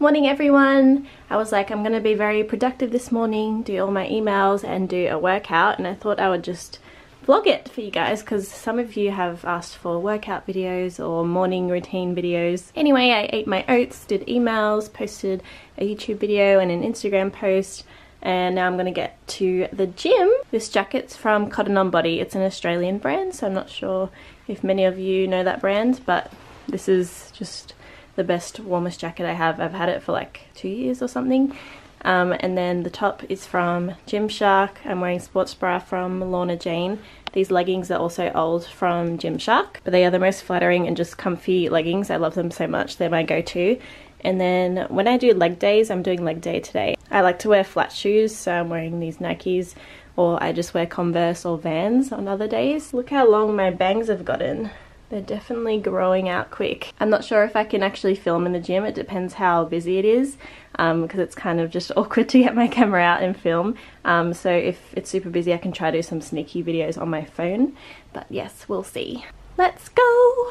Morning everyone! I was like, I'm going to be very productive this morning, do all my emails and do a workout, and I thought I would just vlog it for you guys because some of you have asked for workout videos or morning routine videos. Anyway, I ate my oats, did emails, posted a YouTube video and an Instagram post, and now I'm going to get to the gym. This jacket's from Cotton On Body. It's an Australian brand, so I'm not sure if many of you know that brand, but this is just the best, warmest jacket I have. I've had it for like 2 years or something. And then the top is from Gymshark. I'm wearing sports bra from Lorna Jane. These leggings are also old from Gymshark, but they are the most flattering and just comfy leggings. I love them so much. They're my go-to. And then when I do leg days, I'm doing leg day today, I like to wear flat shoes, so I'm wearing these Nikes, or I just wear Converse or Vans on other days. Look how long my bangs have gotten. They're definitely growing out quick. I'm not sure if I can actually film in the gym. It depends how busy it is, because it's kind of just awkward to get my camera out and film. So if it's super busy, I can try to do some sneaky videos on my phone. But yes, we'll see. Let's go!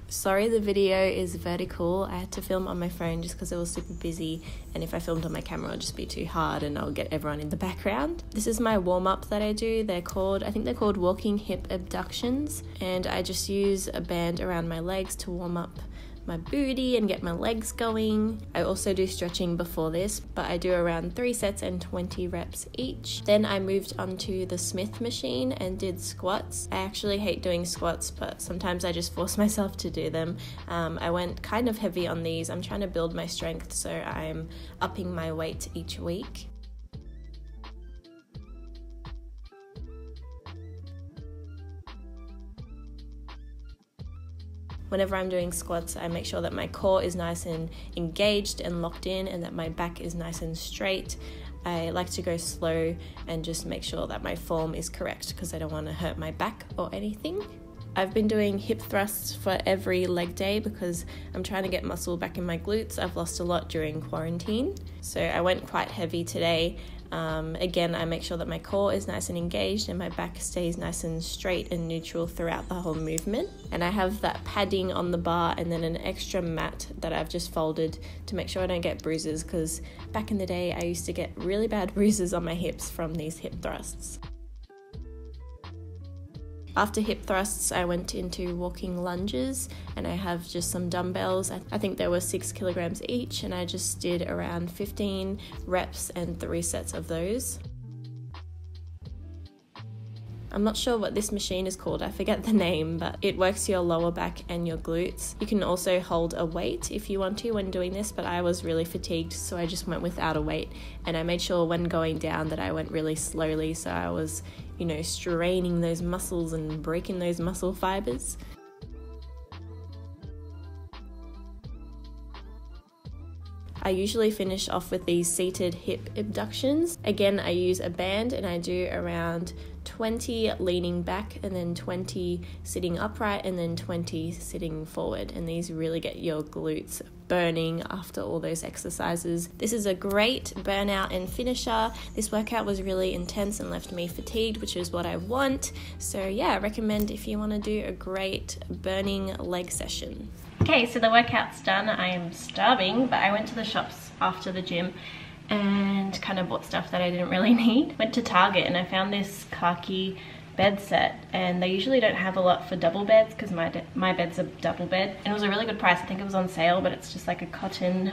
Sorry the video is vertical. I had to film on my phone just because it was super busy, and if I filmed on my camera it'll just be too hard and I'll get everyone in the background. This is my warm-up that I do. I think they're called walking hip abductions, and I just use a band around my legs to warm up my booty and get my legs going. I also do stretching before this, but I do around 3 sets and 20 reps each. Then I moved onto the Smith machine and did squats. I actually hate doing squats, but sometimes I just force myself to do them. I went kind of heavy on these. I'm trying to build my strength, so I'm upping my weight each week. Whenever I'm doing squats, I make sure that my core is nice and engaged and locked in, and that my back is nice and straight. I like to go slow and just make sure that my form is correct because I don't want to hurt my back or anything. I've been doing hip thrusts for every leg day because I'm trying to get muscle back in my glutes. I've lost a lot during quarantine, so I went quite heavy today. Again, I make sure that my core is nice and engaged and my back stays nice and straight and neutral throughout the whole movement. And I have that padding on the bar and then an extra mat that I've just folded to make sure I don't get bruises, because back in the day I used to get really bad bruises on my hips from these hip thrusts. After hip thrusts, I went into walking lunges, and I have just some dumbbells. I think there were 6 kilograms each, and I just did around 15 reps and 3 sets of those. I'm not sure what this machine is called, I forget the name, but it works your lower back and your glutes. You can also hold a weight if you want to when doing this, but I was really fatigued, so I just went without a weight. And I made sure when going down that I went really slowly, so I was, straining those muscles and breaking those muscle fibers. I usually finish off with these seated hip abductions. Again, I use a band and I do around 20 leaning back and then 20 sitting upright and then 20 sitting forward. And these really get your glutes burning after all those exercises. This is a great burnout and finisher. This workout was really intense and left me fatigued, which is what I want. So yeah, I recommend if you want to do a great burning leg session. Okay, so the workout's done. I am starving, but I went to the shops after the gym and kind of bought stuff that I didn't really need. Went to Target and I found this khaki bed set, and they usually don't have a lot for double beds because my bed's a double bed, and it was a really good price. I think it was on sale, but it's just like a cotton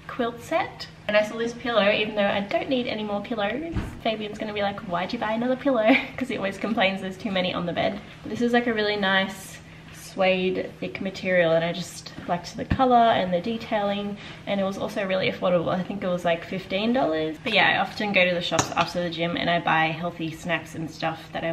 quilt set. And I saw this pillow, even though I don't need any more pillows. Fabian's gonna be like, why'd you buy another pillow? Because he always complains there's too many on the bed. But this is like a really nice suede thick material, and I just liked the color and the detailing, and it was also really affordable. I think it was like $15. But yeah, I often go to the shops after the gym and I buy healthy snacks and stuff that I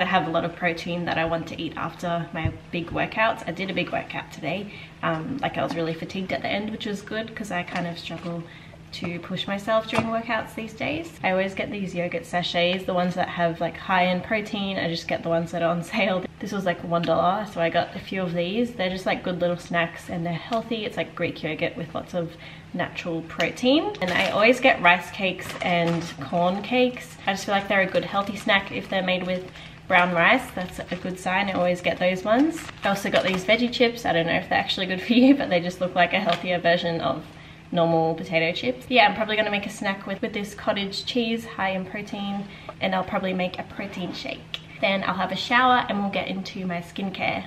have a lot of protein that I want to eat after my big workouts. I did a big workout today. Like I was really fatigued at the end, which was good because I kind of struggle to push myself during workouts these days. I always get these yogurt sachets, the ones that have like high in protein. I just get the ones that are on sale. This was like $1, so I got a few of these. They're just like good little snacks and they're healthy. It's like Greek yogurt with lots of natural protein. And I always get rice cakes and corn cakes. I just feel like they're a good healthy snack if they're made with brown rice. That's a good sign. I always get those ones. I also got these veggie chips. I don't know if they're actually good for you, but they just look like a healthier version of normal potato chips. Yeah, I'm probably gonna make a snack with this cottage cheese, high in protein, and I'll probably make a protein shake. Then I'll have a shower and we'll get into my skincare.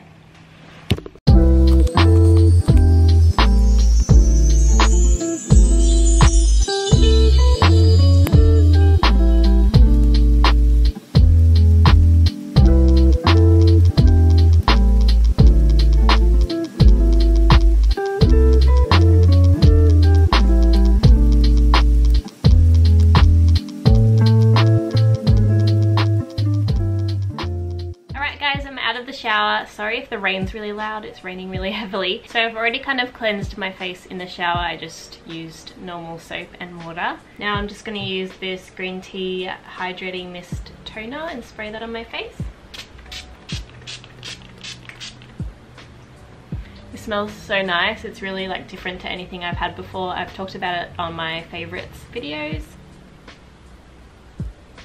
Shower. Sorry if the rain's really loud, it's raining really heavily. So I've already kind of cleansed my face in the shower. I just used normal soap and water. Now I'm just going to use this green tea hydrating mist toner and spray that on my face. It smells so nice. It's really like different to anything I've had before. I've talked about it on my favorites videos.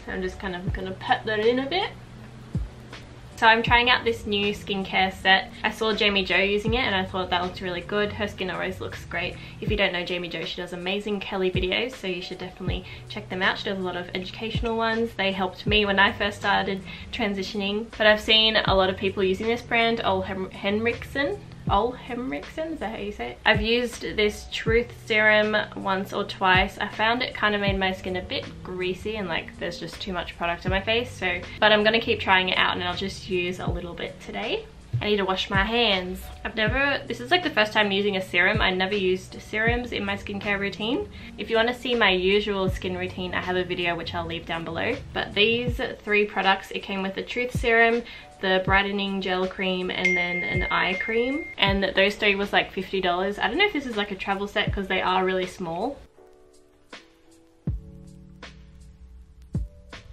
So I'm just kind of going to pat that in a bit. So I'm trying out this new skincare set. I saw Jamie Jo using it and I thought that looked really good. Her skin always looks great. If you don't know Jamie Jo, she does amazing Kelly videos, so you should definitely check them out. She does a lot of educational ones. They helped me when I first started transitioning. But I've seen a lot of people using this brand, Ole Henriksen, is that how you say it? I've used this Truth Serum once or twice. I found it kind of made my skin a bit greasy and like there's just too much product on my face. But I'm gonna keep trying it out and I'll just use a little bit today. I need to wash my hands. This is like the first time using a serum. I never used serums in my skincare routine. If you want to see my usual skin routine, I have a video which I'll leave down below. But these 3 products, it came with the Truth Serum, the brightening gel cream, and then an eye cream. And those 3 was like $50. I don't know if this is like a travel set because they are really small.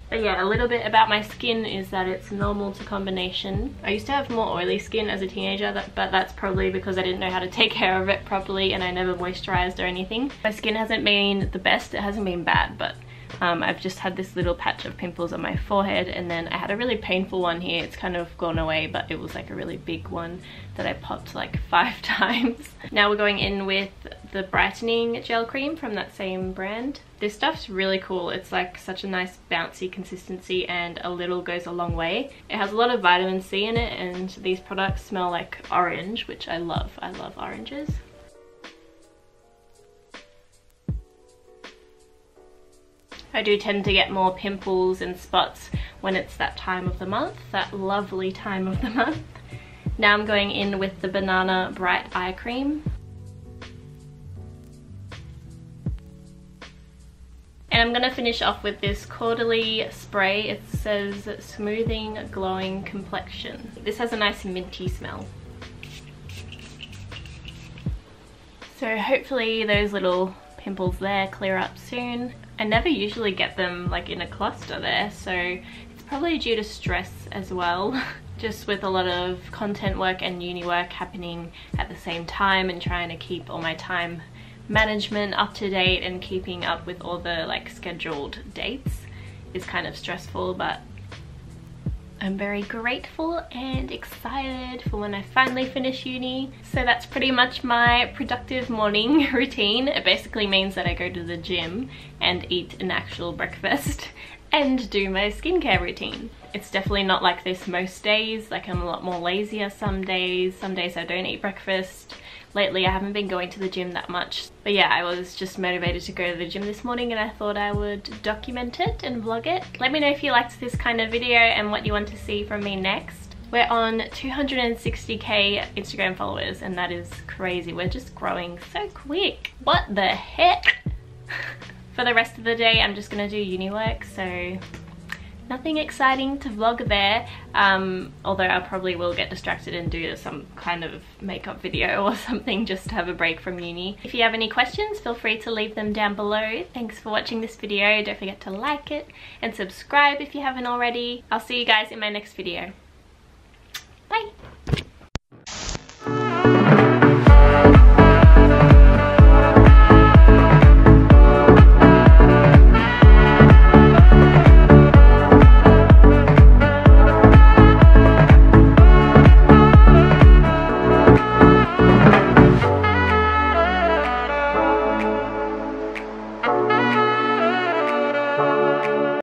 But yeah, a little bit about my skin is that it's normal to combination. I used to have more oily skin as a teenager, but that's probably because I didn't know how to take care of it properly and I never moisturized or anything. My skin hasn't been the best, it hasn't been bad, but I've just had this little patch of pimples on my forehead, and then I had a really painful one here. It's kind of gone away, but it was like a really big one that I popped like 5 times. Now we're going in with the brightening gel cream from that same brand. This stuff's really cool. It's like such a nice bouncy consistency and a little goes a long way. It has a lot of vitamin C in it, and these products smell like orange, which I love. I love oranges. I do tend to get more pimples and spots when it's that time of the month, that lovely time of the month. Now I'm going in with the Banana Bright Eye Cream. And I'm going to finish off with this Caudalie spray. It says smoothing glowing complexion. This has a nice minty smell. So hopefully those little pimples there clear up soon. I never usually get them like in a cluster there, so it's probably due to stress as well. Just with a lot of content work and uni work happening at the same time and trying to keep all my time management up to date and keeping up with all the like scheduled dates is kind of stressful, but I'm very grateful and excited for when I finally finish uni. So that's pretty much my productive morning routine. It basically means that I go to the gym and eat an actual breakfast and do my skincare routine. It's definitely not like this most days. Like I'm a lot more lazier some days. Some days I don't eat breakfast. Lately I haven't been going to the gym that much. But yeah, I was just motivated to go to the gym this morning and I thought I would document it and vlog it. Let me know if you liked this kind of video and what you want to see from me next. We're on 260k Instagram followers and that is crazy. We're just growing so quick. What the heck? For the rest of the day I'm just gonna do uni work, so nothing exciting to vlog there, although I probably will get distracted and do some kind of makeup video or something just to have a break from uni. If you have any questions, feel free to leave them down below. Thanks for watching this video. Don't forget to like it and subscribe if you haven't already. I'll see you guys in my next video.